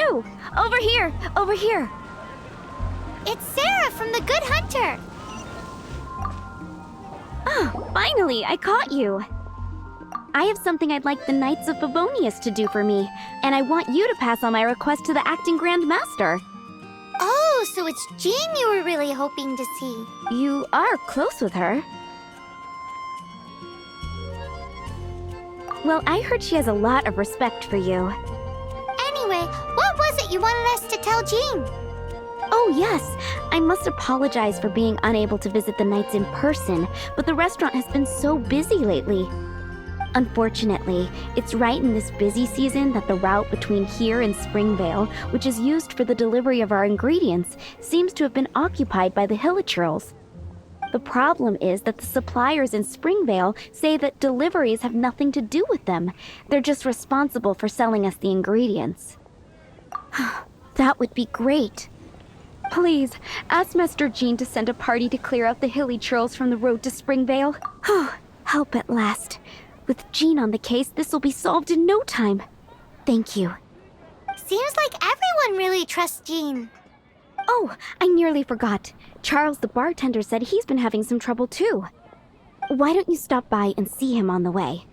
too! Over here! Over here! It's Sarah from the Good Hunter! Oh, finally, I caught you! I have something I'd like the Knights of Favonius to do for me, and I want you to pass on my request to the Acting Grand Master. Oh, so it's Jean you were really hoping to see. You are close with her. Well, I heard she has a lot of respect for you. Anyway, what was it you wanted us to tell Jean? Oh, yes. I must apologize for being unable to visit the Knights in person, but the restaurant has been so busy lately. Unfortunately, it's right in this busy season that the route between here and Springvale, which is used for the delivery of our ingredients, seems to have been occupied by the Hilichurls. The problem is that the suppliers in Springvale say that deliveries have nothing to do with them. They're just responsible for selling us the ingredients. That would be great. Please, ask Master Jean to send a party to clear out the Hilichurls from the road to Springvale. Help at last. With Jean on the case, this will be solved in no time. Thank you. Seems like everyone really trusts Jean. Oh, I nearly forgot. Charles the bartender said he's been having some trouble too. Why don't you stop by and see him on the way?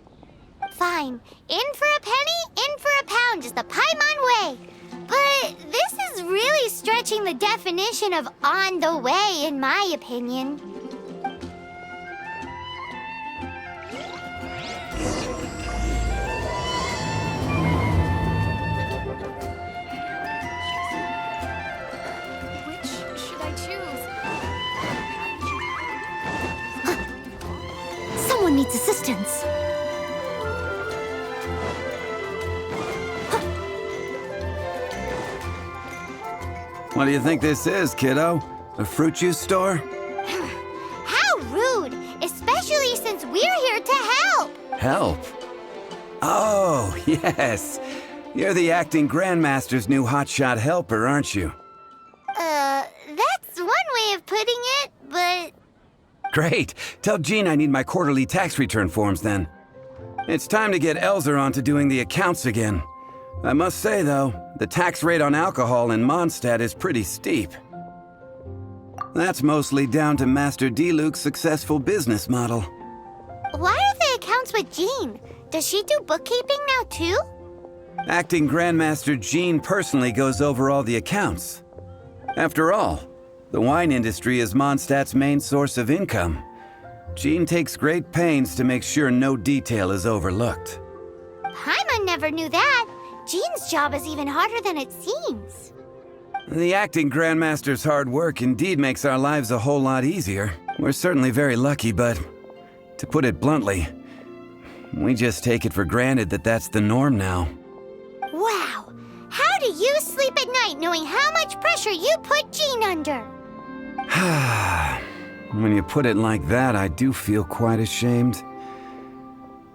Fine. In for a penny, in for a pound is the Paimon way. But this is really stretching the definition of on the way, in my opinion. Someone needs assistance. What do you think this is, kiddo? A fruit juice store? How rude! Especially since we're here to help! Help? Oh, yes. You're the acting Grandmaster's new hotshot helper, aren't you? That's one way of putting it, but... Great. Tell Jean I need my quarterly tax return forms then. It's time to get Elzer on to doing the accounts again. I must say, though, the tax rate on alcohol in Mondstadt is pretty steep. That's mostly down to Master D-Luke's successful business model. Why are the accounts with Jean? Does she do bookkeeping now, too? Acting Grandmaster Jean personally goes over all the accounts. After all, the wine industry is Mondstadt's main source of income. Jean takes great pains to make sure no detail is overlooked. Paimon never knew that. Jean's job is even harder than it seems. The acting Grandmaster's hard work indeed makes our lives a whole lot easier. We're certainly very lucky, but to put it bluntly, we just take it for granted that that's the norm now. Wow! How do you sleep at night knowing how much pressure you put Jean under? When you put it like that, I do feel quite ashamed.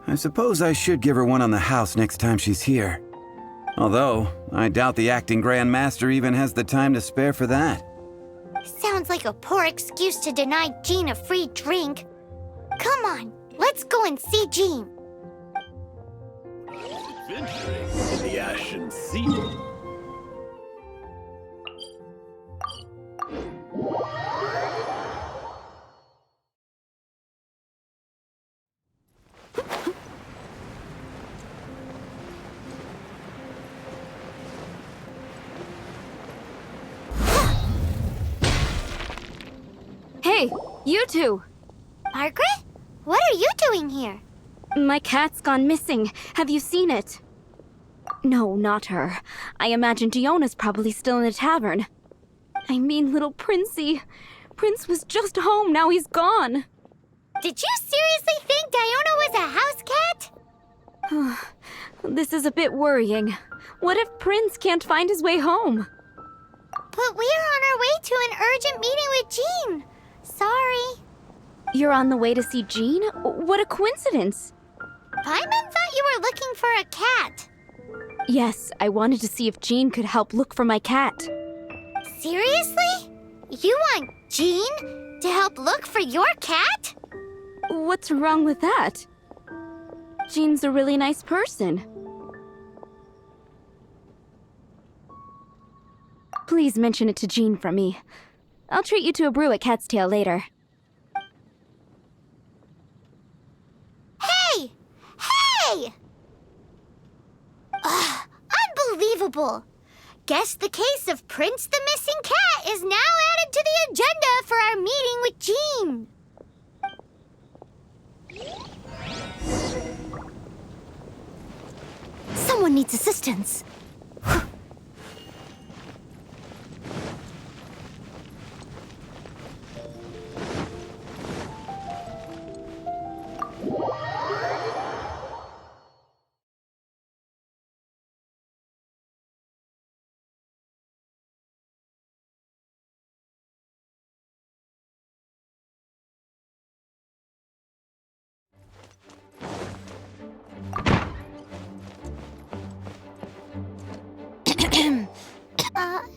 I suppose I should give her one on the house next time she's here. Although, I doubt the acting Grandmaster even has the time to spare for that. Sounds like a poor excuse to deny Jean a free drink. Come on, let's go and see Jean. Adventuring in the Ashen Sea. Hey, you two! Margaret? What are you doing here? My cat's gone missing. Have you seen it? No, not her. I imagine Diona's probably still in the tavern. I mean, little Princey. Prince was just home, now he's gone. Did you seriously think Diona was a house cat? This is a bit worrying. What if Prince can't find his way home? But we're on our way to an urgent meeting with Jean. Sorry. You're on the way to see Jean? What a coincidence. Paimon thought you were looking for a cat. Yes, I wanted to see if Jean could help look for my cat. Seriously? You want Jean to help look for your cat? What's wrong with that? Jean's a really nice person. Please mention it to Jean from me. I'll treat you to a brew at Cat's Tail later. Hey! Hey! Ugh, unbelievable! Guess the case of Prince the Missing Cat is now added to the agenda for our meeting with Jean. Someone needs assistance.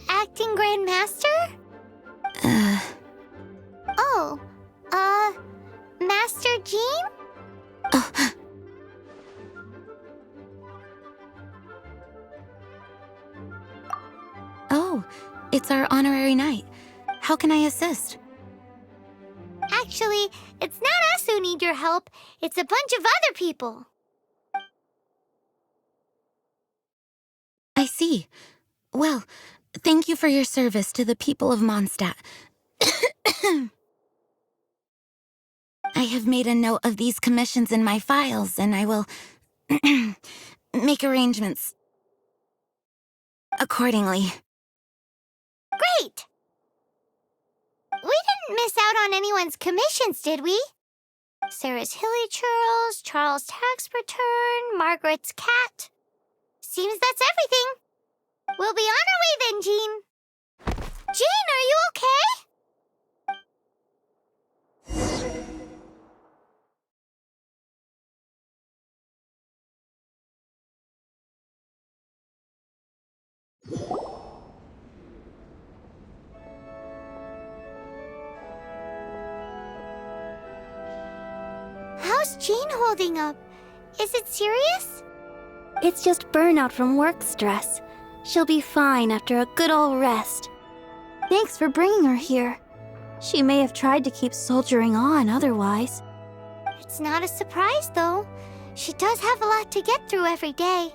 Acting Grand Master? Oh, Master Jean? Oh, it's our honorary knight. How can I assist? Actually, it's not us who need your help. It's a bunch of other people. I see. Well, thank you for your service to the people of Mondstadt. I have made a note of these commissions in my files, and I will make arrangements accordingly. Great! We didn't miss out on anyone's commissions, did we? Sarah's Hilly Churls, Charles' tax return, Margaret's cat. Seems that's everything. We'll be on our way then, Jean. Jean, are you okay? How's Jean holding up? Is it serious? It's just burnout from work stress. She'll be fine after a good old rest. Thanks for bringing her here. She may have tried to keep soldiering on otherwise. It's not a surprise, though. She does have a lot to get through every day.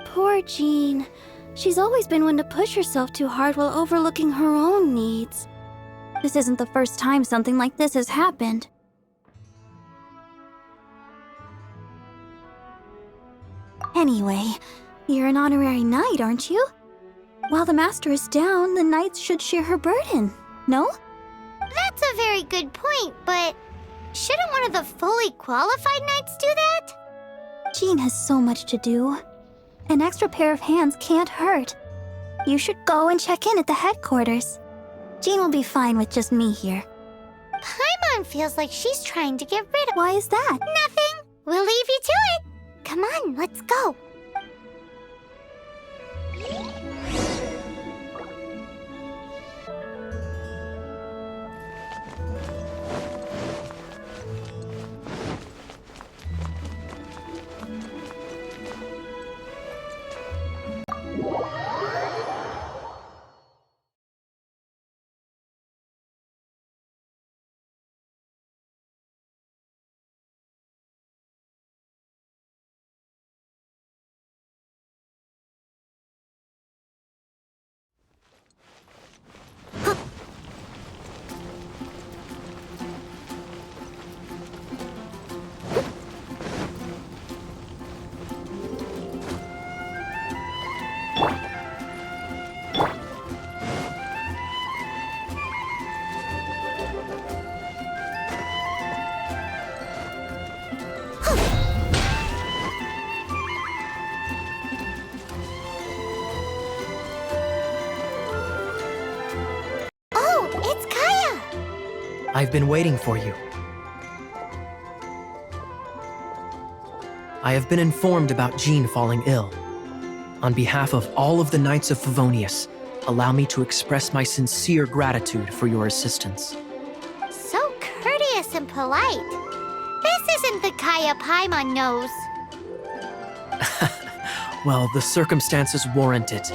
Poor Jean. She's always been one to push herself too hard while overlooking her own needs. This isn't the first time something like this has happened. Anyway, you're an honorary knight, aren't you? While the master is down, the knights should share her burden, no? That's a very good point, but shouldn't one of the fully qualified knights do that? Jean has so much to do. An extra pair of hands can't hurt. You should go and check in at the headquarters. Jean will be fine with just me here. Paimon feels like she's trying to get rid of— Why is that? Nothing. We'll leave you to it. Come on, let's go. I've been waiting for you. I have been informed about Jean falling ill. On behalf of all of the Knights of Favonius, allow me to express my sincere gratitude for your assistance. So courteous and polite. This isn't the Kaya Paimon knows. Well, the circumstances warrant it.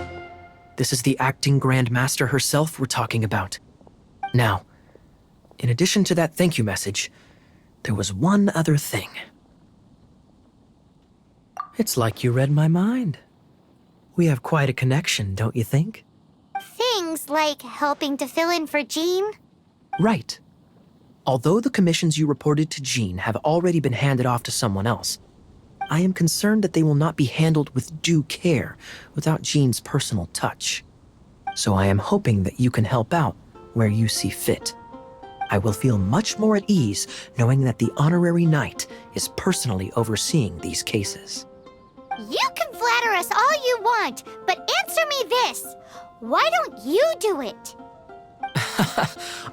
This is the acting Grand Master herself we're talking about. Now, in addition to that thank you message, there was one other thing. It's like you read my mind. We have quite a connection, don't you think? Things like helping to fill in for Jean? Right. Although the commissions you reported to Jean have already been handed off to someone else, I am concerned that they will not be handled with due care without Jean's personal touch. So I am hoping that you can help out where you see fit. I will feel much more at ease knowing that the honorary knight is personally overseeing these cases. You can flatter us all you want, but answer me this. Why don't you do it?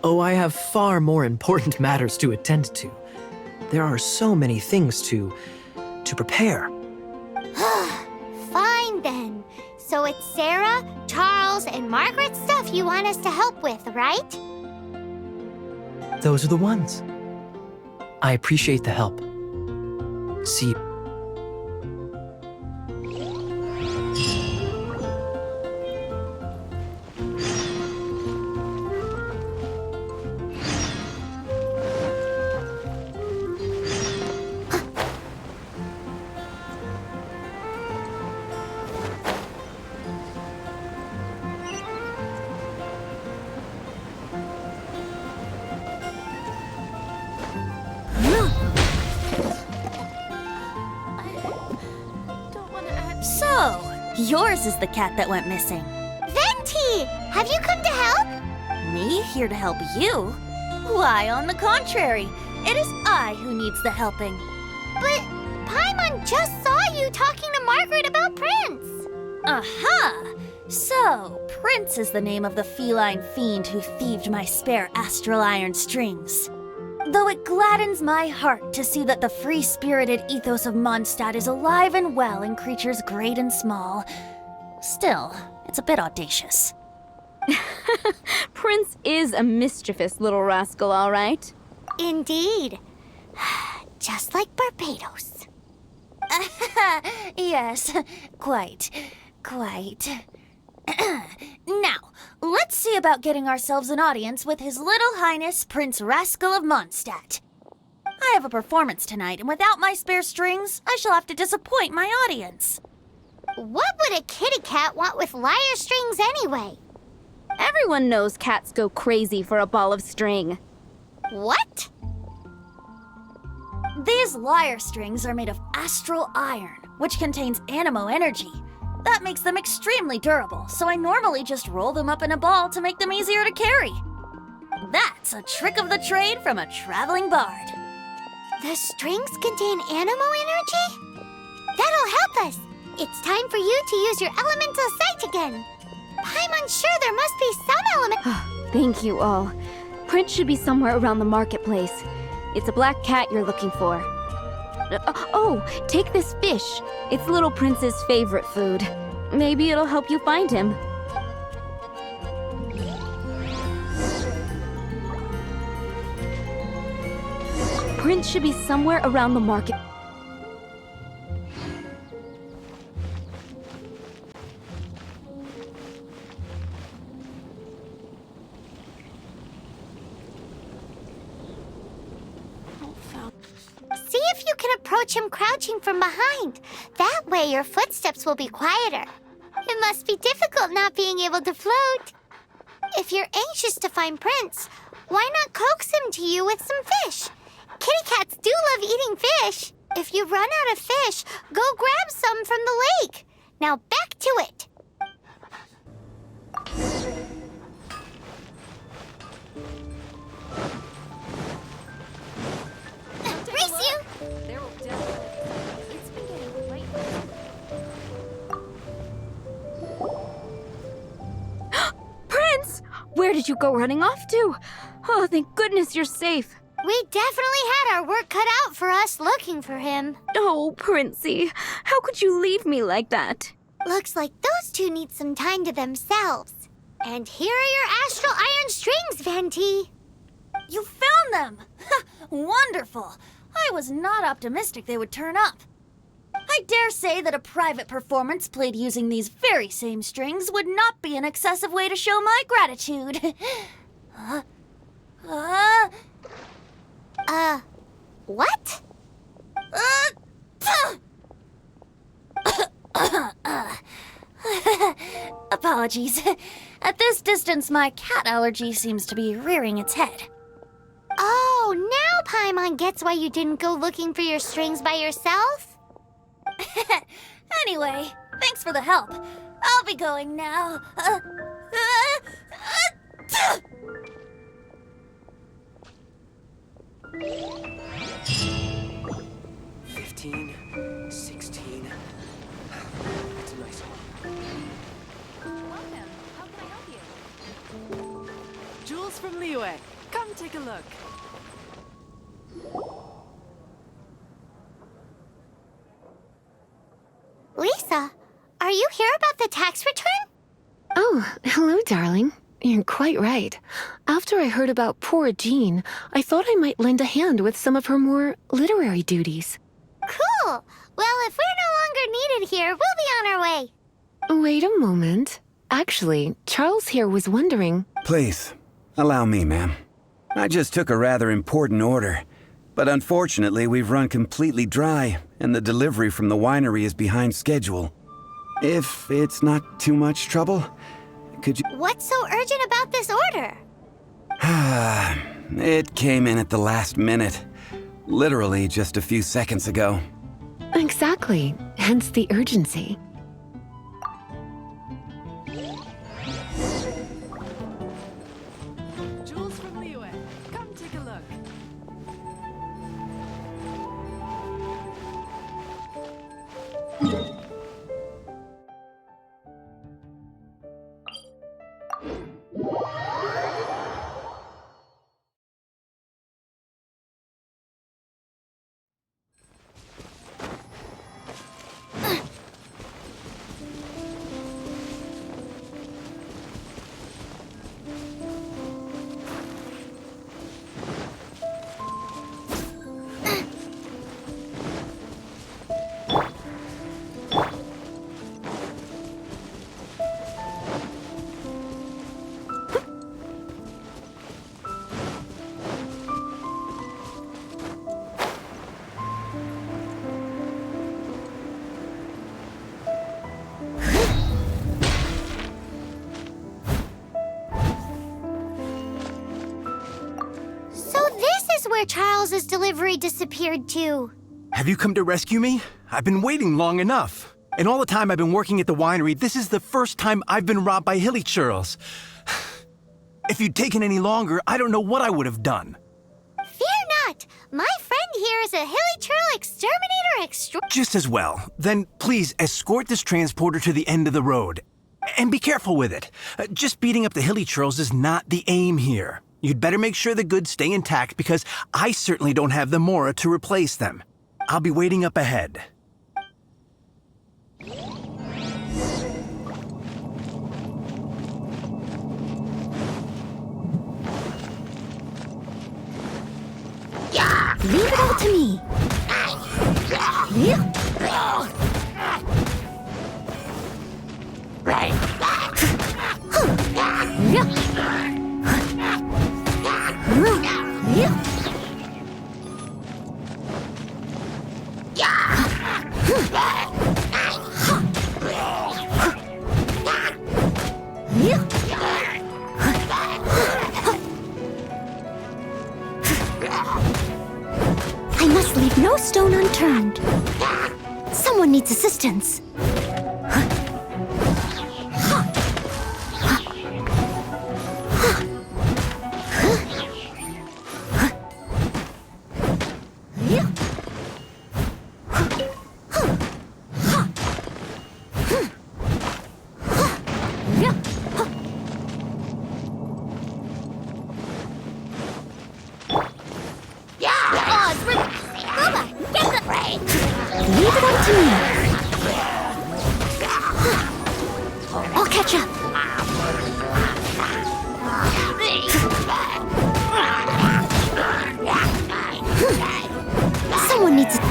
Oh, I have far more important matters to attend to. There are so many things to prepare. Fine then. So it's Sarah, Charles, and Margaret's stuff you want us to help with, right? Those are the ones. I appreciate the help. See you. So, yours is the cat that went missing. Venti! Have you come to help? Me here to help you? Why, on the contrary, it is I who needs the helping. But Paimon just saw you talking to Margaret about Prince. Aha! So, Prince is the name of the feline fiend who thieved my spare astral iron strings. Though it gladdens my heart to see that the free-spirited ethos of Mondstadt is alive and well in creatures great and small, still, it's a bit audacious. Prince is a mischievous little rascal, all right. Indeed. Just like Barbados. Yes, quite. Now, let's see about getting ourselves an audience with His Little Highness Prince Rascal of Mondstadt. I have a performance tonight, and without my spare strings, I shall have to disappoint my audience. What would a kitty cat want with lyre strings anyway? Everyone knows cats go crazy for a ball of string. What? These lyre strings are made of astral iron, which contains animo energy. That makes them extremely durable, so I normally just roll them up in a ball to make them easier to carry. That's a trick of the trade from a traveling bard. The strings contain animo energy? That'll help us. It's time for you to use your elemental sight again. Paimon's sure there must be some element. Thank you all. Prince should be somewhere around the marketplace. It's a black cat you're looking for. Oh, take this fish. It's Little Prince's favorite food. Maybe it'll help you find him. Prince should be somewhere around the market. See if you can approach him crouching from behind. That way your footsteps will be quieter. It must be difficult not being able to float. If you're anxious to find Prince, why not coax him to you with some fish? Kitty cats do love eating fish. If you run out of fish, go grab some from the lake. Now back to it. Race you! It's been getting late. Prince! Where did you go running off to? Oh, thank goodness you're safe. We definitely had our work cut out for us looking for him. Oh, Princey, how could you leave me like that? Looks like those two need some time to themselves. And here are your astral iron strings, Venti. You found them! Wonderful! I was not optimistic they would turn up. I I dare say that a private performance played using these very same strings would not be an excessive way to show my gratitude. What? Apologies. At this distance, my cat allergy seems to be rearing its head. Oh, now Paimon gets why you didn't go looking for your strings by yourself? Anyway, thanks for the help. I'll be going now. 15, 16. It's a nice one. Welcome. How can I help you? Jules from Liyue. Come take a look. Lisa, are you here about the tax return? Oh, hello, darling. You're quite right. After I heard about poor Jean, I thought I might lend a hand with some of her more literary duties. Cool. Well, if we're no longer needed here, we'll be on our way. Wait a moment. Actually, Charles here was wondering... Please, allow me, ma'am. I just took a rather important order. But unfortunately, we've run completely dry, and the delivery from the winery is behind schedule. If it's not too much trouble, could you... What's so urgent about this order? It came in at the last minute. Literally just a few seconds ago. Exactly. Hence the urgency. Jules from Liyue. Come take a look. Where Charles's delivery disappeared to. Have you come to rescue me? I've been waiting long enough. And all the time I've been working at the winery, this is the first time I've been robbed by hilly churls. If you'd taken any longer, I don't know what I would have done. Fear not! My friend here is a hilly churl exterminator extra- Just as well. Then please escort this transporter to the end of the road. And be careful with it. Just beating up the hilly churls is not the aim here. You'd better make sure the goods stay intact because I certainly don't have the Mora to replace them. I'll be waiting up ahead. Leave it all to me. I must leave no stone unturned. Someone needs assistance. Leave it up to me. I'll catch up. Someone needs to...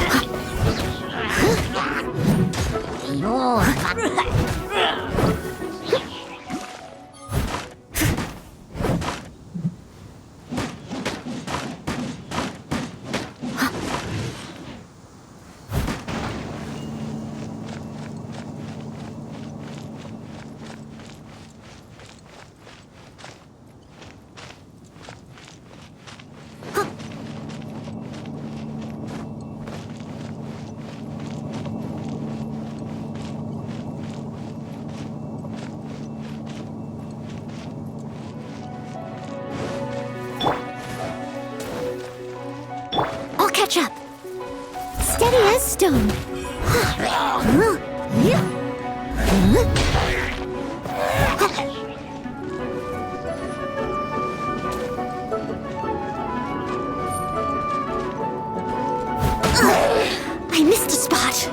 catch up. Steady as stone. I missed a spot.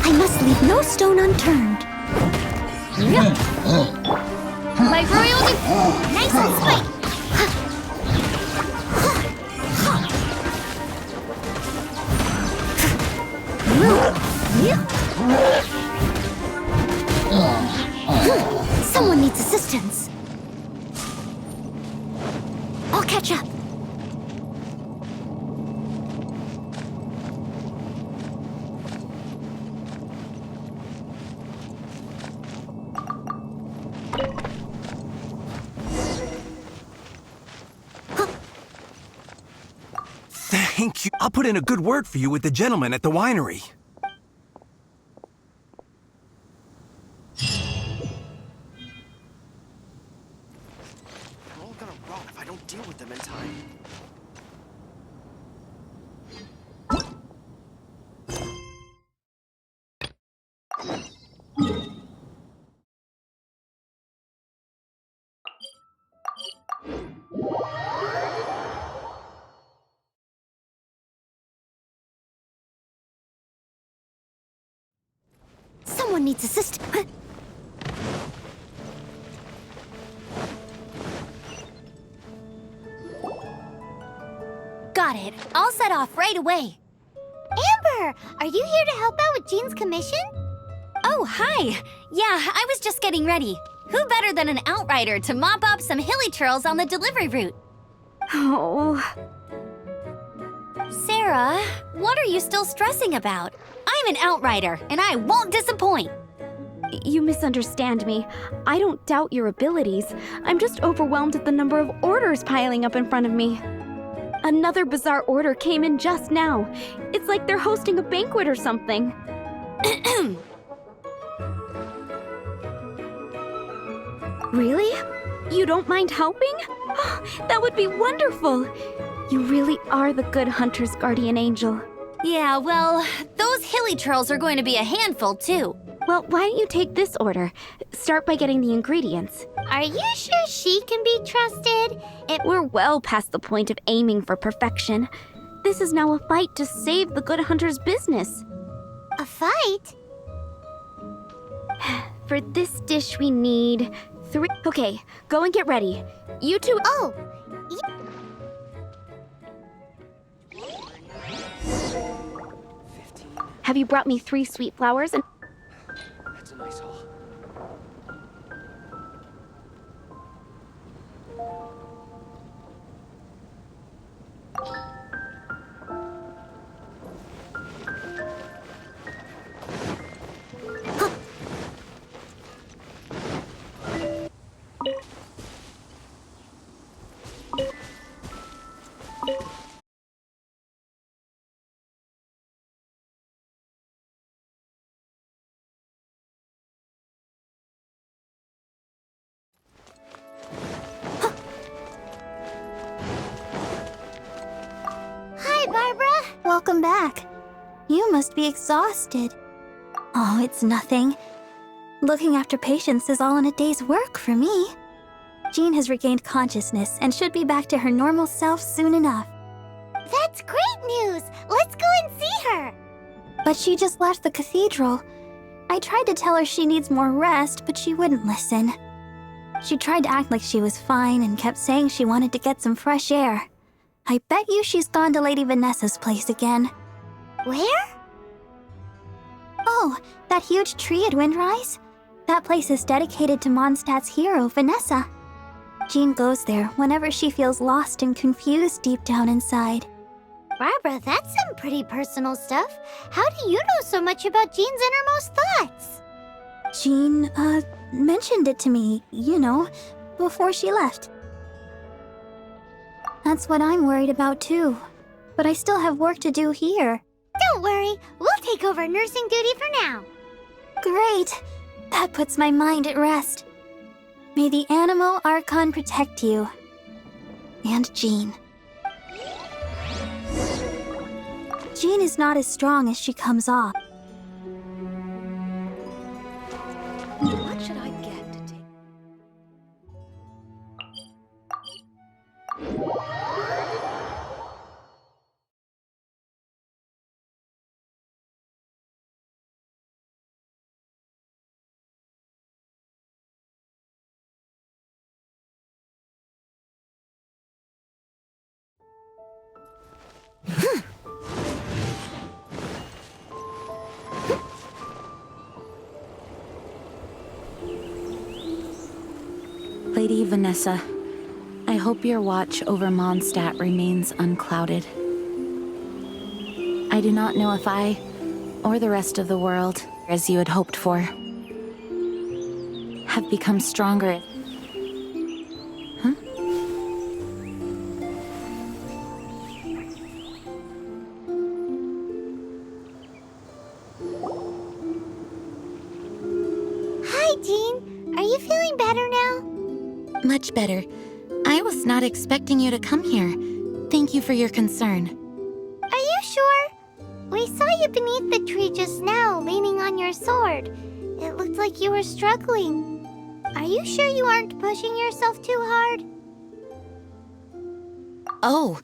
I must leave no stone unturned. My royal nice and sweet. Someone needs assistance. I'll catch up. Thank you. I'll put in a good word for you with the gentleman at the winery. They're all gonna rot if I don't deal with them in time. Someone needs assistance. Got it. I'll set off right away. Amber, are you here to help out with Jean's commission? Oh, hi. Yeah, I was just getting ready. Who better than an outrider to mop up some hilly churls on the delivery route? Oh, Sarah, what are you still stressing about? I'm an outrider, and I won't disappoint. you misunderstand me. I don't doubt your abilities. I'm just overwhelmed at the number of orders piling up in front of me. Another bizarre order came in just now. It's like they're hosting a banquet or something. Really? You don't mind helping? That would be wonderful. You really are the good hunter's guardian angel. Yeah, well, those hilly churls are going to be a handful, too. Well, why don't you take this order? Start by getting the ingredients. Are you sure she can be trusted? We're well past the point of aiming for perfection. This is now a fight to save the good hunter's business. A fight? For this dish, we need 3. Okay, go and get ready. You two. Oh, Have you brought me 3 sweet flowers and. That's a nice haul. hi, Barbara. Welcome back. You must be exhausted. Oh, it's nothing. Looking after patients is all in a day's work for me. Jean has regained consciousness and should be back to her normal self soon enough. That's great news! Let's go and see her! But she just left the cathedral. I tried to tell her she needs more rest, but she wouldn't listen. She tried to act like she was fine and kept saying she wanted to get some fresh air. I bet you she's gone to Lady Vanessa's place again. Where? Oh, that huge tree at Windrise? That place is dedicated to Mondstadt's hero, Vanessa. Jean goes there whenever she feels lost and confused deep down inside. Barbara, that's some pretty personal stuff. How do you know so much about Jean's innermost thoughts? Jean, mentioned it to me, before she left. That's what I'm worried about too. But I still have work to do here. Don't worry, we'll take over nursing duty for now. Great. That puts my mind at rest. May the Animo Archon protect you. And Jean. Jean is not as strong as she comes off. What should I get to take? Lady Vanessa, I hope your watch over Mondstadt remains unclouded. I do not know if I, or the rest of the world, as you had hoped for, have become stronger. Huh? Hi, Jean. Are you feeling better now? Much better. I was not expecting you to come here. Thank you for your concern. Are you sure? We saw you beneath the tree just now, leaning on your sword. It looked like you were struggling. Are you sure you aren't pushing yourself too hard? Oh,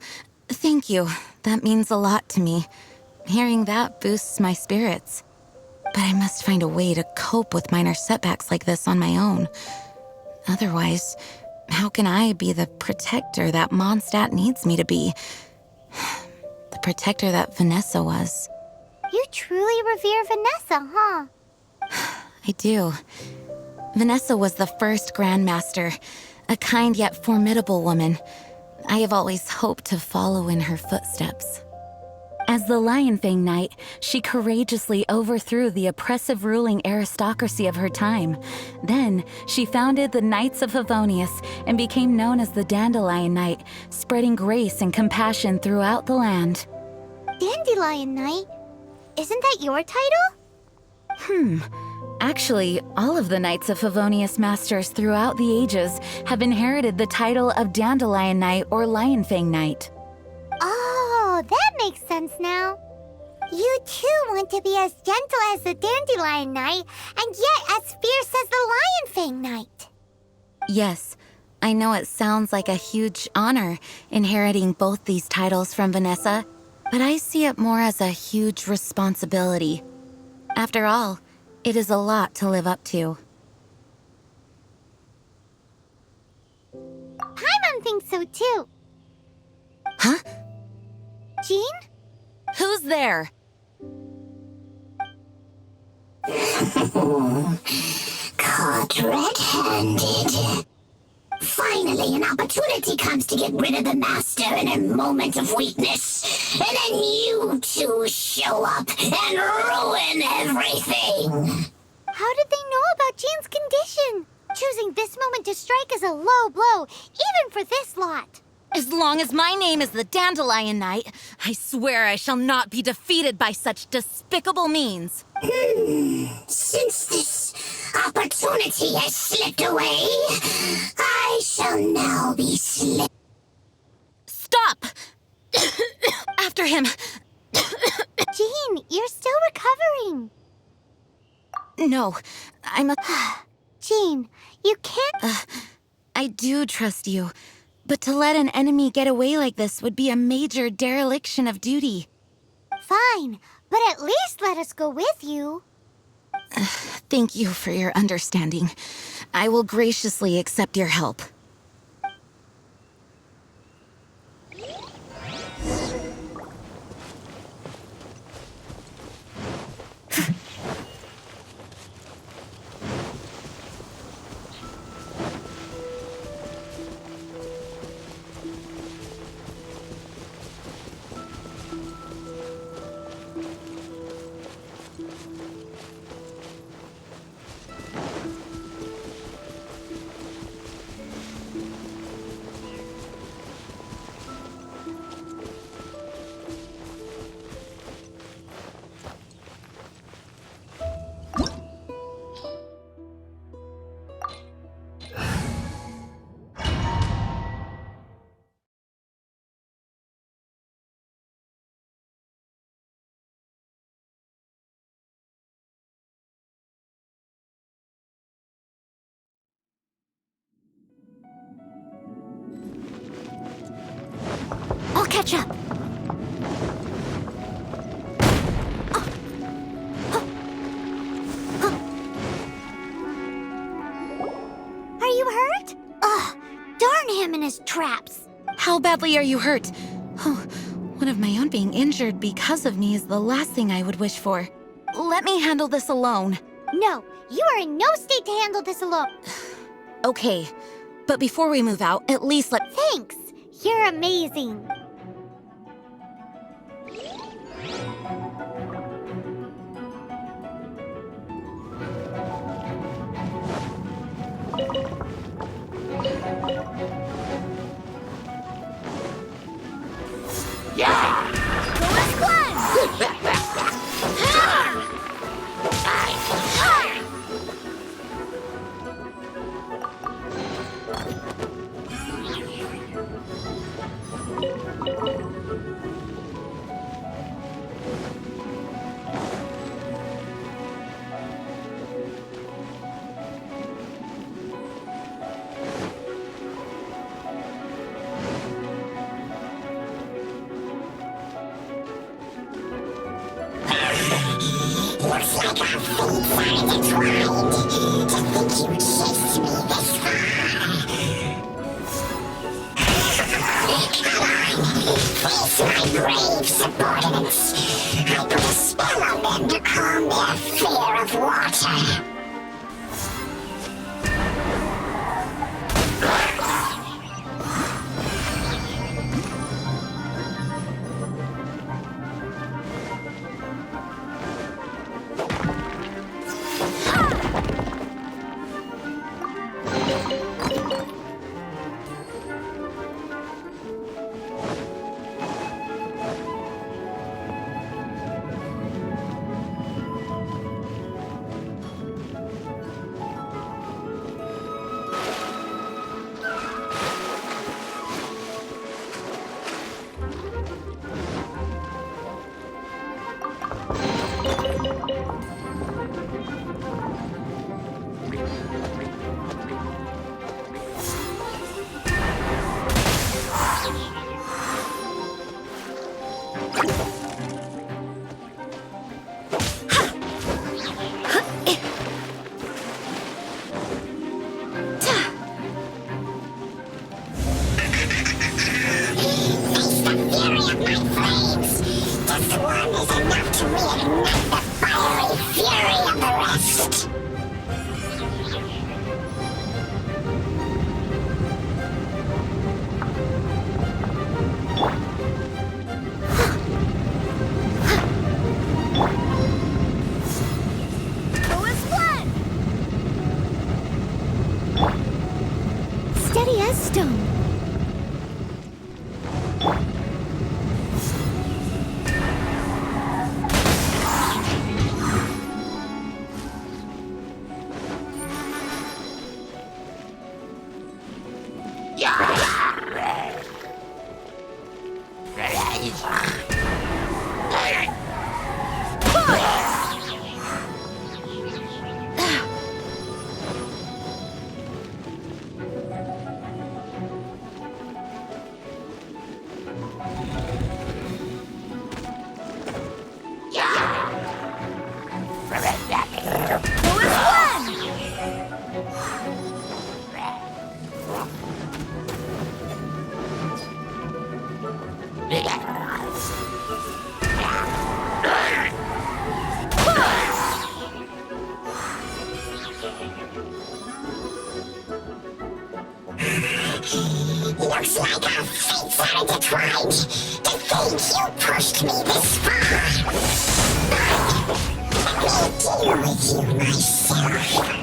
thank you. That means a lot to me. Hearing that boosts my spirits. But I must find a way to cope with minor setbacks like this on my own. Otherwise, how can I be the protector that Mondstadt needs me to be? The protector that Vanessa was. You truly revere Vanessa, huh? I do. Vanessa was the first Grandmaster, a kind yet formidable woman. I have always hoped to follow in her footsteps. As the Lionfang Knight, she courageously overthrew the oppressive ruling aristocracy of her time. Then, she founded the Knights of Favonius and became known as the Dandelion Knight, spreading grace and compassion throughout the land. Dandelion Knight? Isn't that your title? Actually, all of the Knights of Favonius Masters throughout the ages have inherited the title of Dandelion Knight or Lionfang Knight. Oh, that makes sense now. You too want to be as gentle as the Dandelion Knight, and yet as fierce as the Lionfang Knight. Yes, I know it sounds like a huge honor inheriting both these titles from Vanessa, but I see it more as a huge responsibility. After all, it is a lot to live up to. Paimon thinks so too. Huh? Jean? Who's there? Caught red-handed. Finally, an opportunity comes to get rid of the Master in a moment of weakness. And then you two show up and ruin everything. How did they know about Jean's condition? Choosing this moment to strike is a low blow, even for this lot. As long as my name is the Dandelion Knight, I swear I shall not be defeated by such despicable means. Since this opportunity has slipped away, I shall now be slipped. Stop! After him! Jean, you're still recovering. No, I'm a... Jean, you can't... I do trust you, but to let an enemy get away like this would be a major dereliction of duty. Fine, but at least let us go with you. Thank you for your understanding. I will graciously accept your help. catch up. Are you hurt? Ugh, darn him and his traps. How badly are you hurt? Oh, one of my own being injured because of me is the last thing I would wish for. Let me handle this alone. No, you are in no state to handle this alone. Okay, but before we move out, at least let— Thanks. You're amazing. Looks like our fates are intertwined. To think you chased me this far. Face my brave subordinates. I put a spell on them to calm their fear of water. Steady as stone. Looks like our fates are intertwined. To think you pushed me this far. Let me deal with you myself.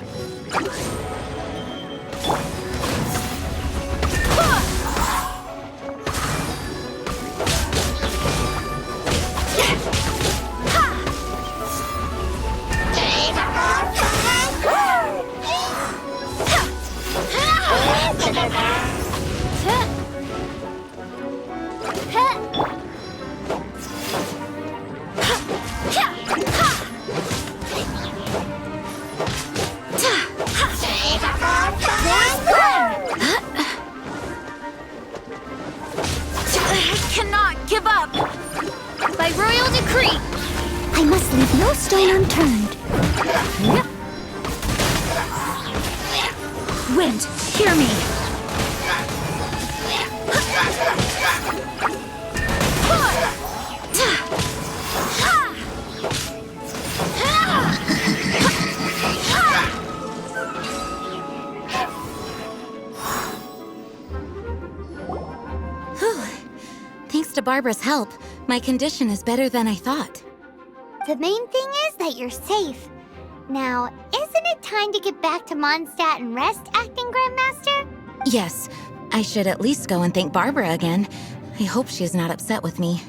stone unturned. Wind, hear me! Thanks to Barbara's help, my condition is better than I thought. The main thing is that you're safe. Now, isn't it time to get back to Mondstadt and rest, Acting Grandmaster? Yes, I should at least go and thank Barbara again. I hope she's not upset with me.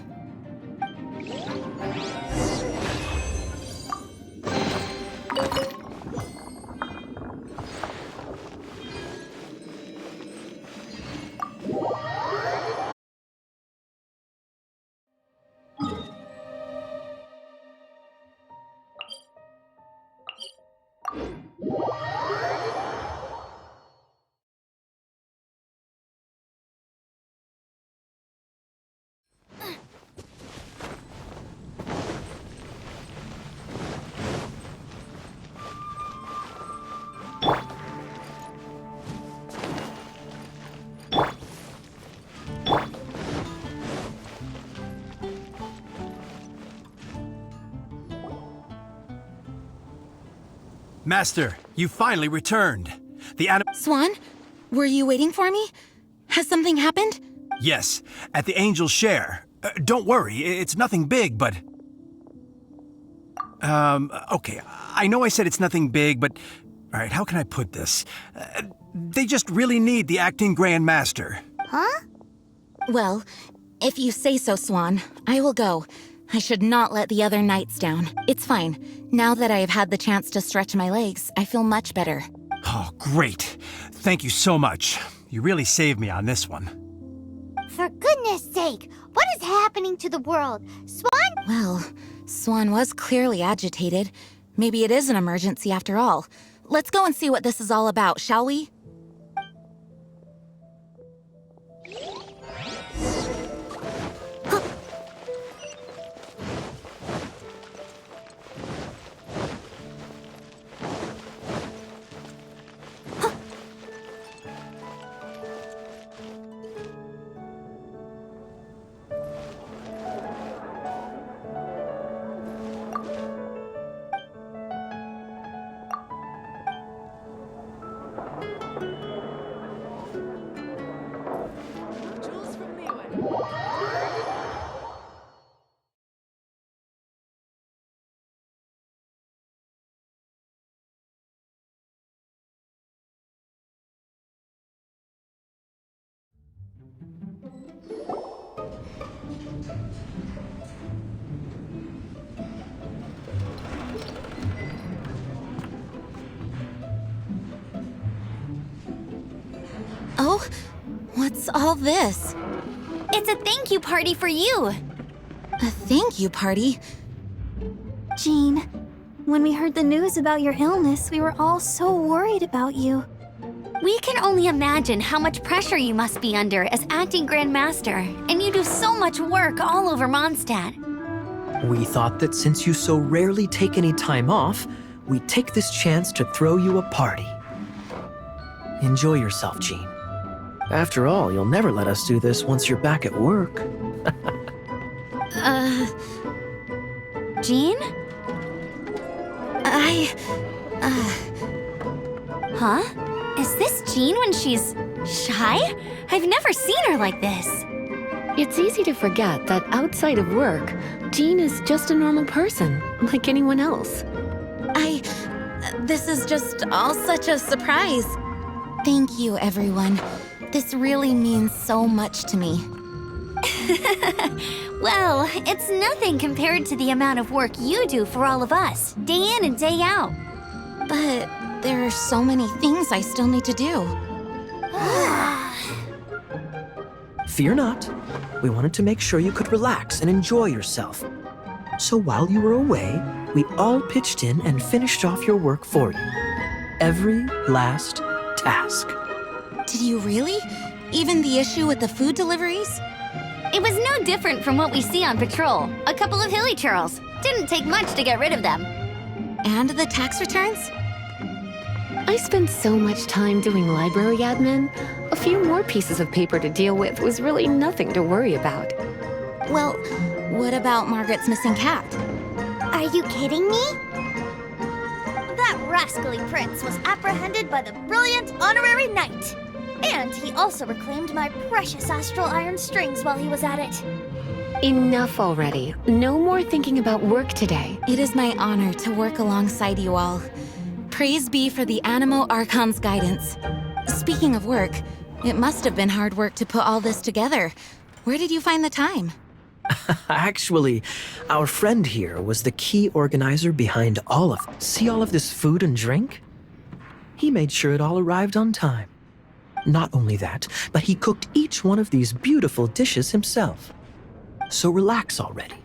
Master, you finally returned. Swan, were you waiting for me? Has something happened? Yes, at the Angel's Share. Don't worry, it's nothing big, but... okay, I know I said it's nothing big, but... Alright, how can I put this? They just really need the Acting Grand Master. Huh? Well, if you say so, Swan, I will go. I should not let the other knights down. It's fine. Now that I have had the chance to stretch my legs, I feel much better. Oh, great. Thank you so much. You really saved me on this one. For goodness sake, what is happening to the world? Swan? Well, Swan was clearly agitated. Maybe it is an emergency after all. Let's go and see what this is all about, shall we? Jules from Liyue. Oh, what's all this? It's a thank you party for you! A thank you party? Jean, when we heard the news about your illness, we were all so worried about you. We can only imagine how much pressure you must be under as Acting Grand Master, and you do so much work all over Mondstadt. We thought that since you so rarely take any time off, we'd take this chance to throw you a party. Enjoy yourself, Jean. After all, you'll never let us do this once you're back at work. Jean? Huh? Is this Jean when she's shy? I've never seen her like this. It's easy to forget that outside of work, Jean is just a normal person, like anyone else. This is just all such a surprise. Thank you, everyone. This really means so much to me. Well, it's nothing compared to the amount of work you do for all of us, day in and day out. But there are so many things I still need to do. Fear not. We wanted to make sure you could relax and enjoy yourself. So while you were away, we all pitched in and finished off your work for you. Every last task. Did you really? Even the issue with the food deliveries? It was no different from what we see on patrol. A couple of hilly churls. Didn't take much to get rid of them. And the tax returns? I spent so much time doing library admin. A few more pieces of paper to deal with was really nothing to worry about. Well, what about Margaret's missing cat? Are you kidding me? That rascally prince was apprehended by the brilliant honorary knight. And he also reclaimed my precious astral iron strings while he was at it. Enough already. No more thinking about work today. It is my honor to work alongside you all. Praise be for the Animo Archon's guidance. Speaking of work, it must have been hard work to put all this together. Where did you find the time? Actually, our friend here was the key organizer behind all of it. See all of this food and drink? He made sure it all arrived on time. Not only that, but he cooked each one of these beautiful dishes himself. So relax already.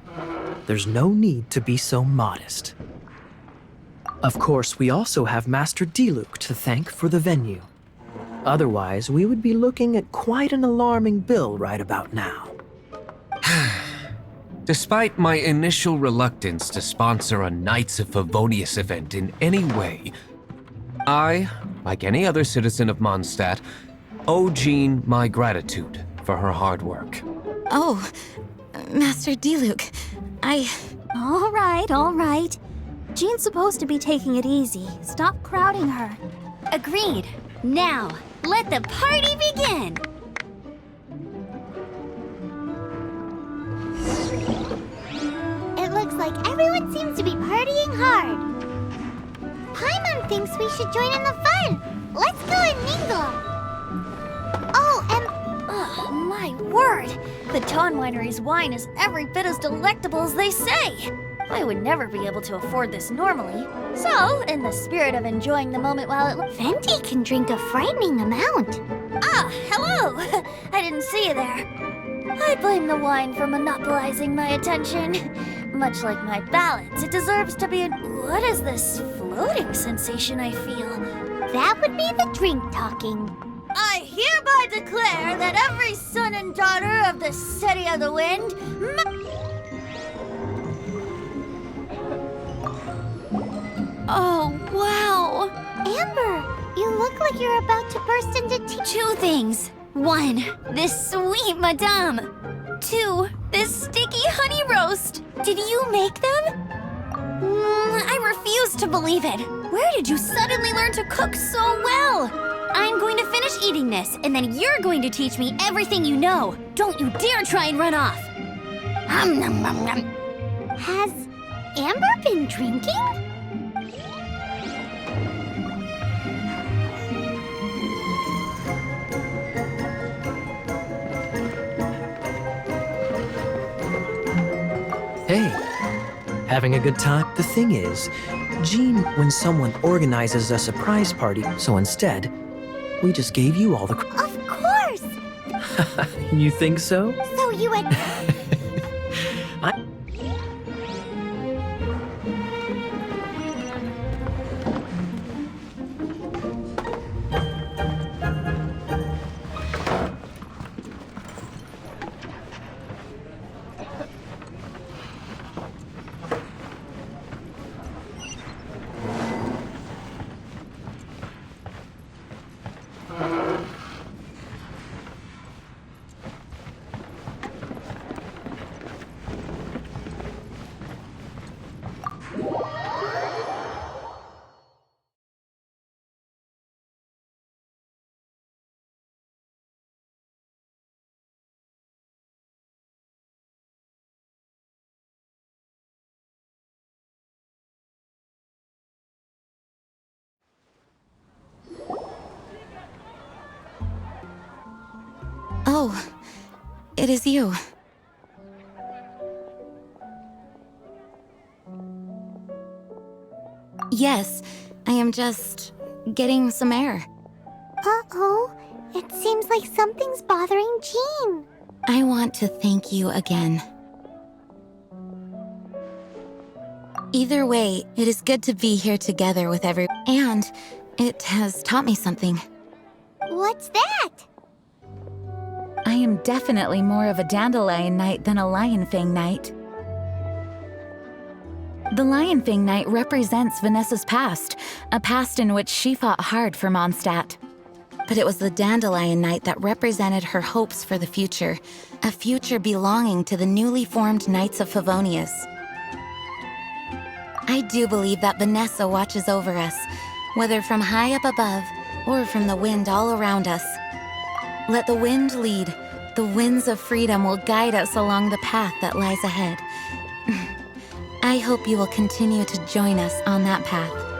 There's no need to be so modest. Of course, we also have Master Diluc to thank for the venue. Otherwise, we would be looking at quite an alarming bill right about now. Despite my initial reluctance to sponsor a Knights of Favonius event in any way, I, like any other citizen of Mondstadt, owe Jean my gratitude for her hard work. Oh, Master Diluc, All right. Jean's supposed to be taking it easy. Stop crowding her. Agreed. Now, let the party begin! It looks like everyone seems to be partying hard. Paimon thinks we should join in the fun. Let's go and mingle. Oh, Ugh, my word! The Dawn Winery's wine is every bit as delectable as they say. I would never be able to afford this normally. So, in the spirit of enjoying the moment while it... Venti can drink a frightening amount. Ah, hello! I didn't see you there. I blame the wine for monopolizing my attention. Much like my ballads, it deserves to be an... What is this floating sensation I feel? That would be the drink talking. I hereby declare that every son and daughter of the City of the Wind... Oh, wow! Amber, you look like you're about to burst into tears. Two things. One, this sweet madame. Two, this sticky honey roast. Did you make them? I refuse to believe it. Where did you suddenly learn to cook so well? I'm going to finish eating this, and then you're going to teach me everything you know. Don't you dare try and run off. Has Amber been drinking? Hey, having a good time? The thing is, Jean, when someone organizes a surprise party, so instead, we just gave you all the Of course! You think so? So you had... Oh, it is you. Yes, I am just getting some air. Uh-oh. It seems like something's bothering Jean. I want to thank you again. Either way, it is good to be here together with everyone, and it has taught me something. What's that? I am definitely more of a dandelion knight than a lion fang knight. The Lion Fang Knight represents Vanessa's past, a past in which she fought hard for Mondstadt. But it was the Dandelion Knight that represented her hopes for the future, a future belonging to the newly formed Knights of Favonius. I do believe that Vanessa watches over us, whether from high up above or from the wind all around us. Let the wind lead. The winds of freedom will guide us along the path that lies ahead. I hope you will continue to join us on that path.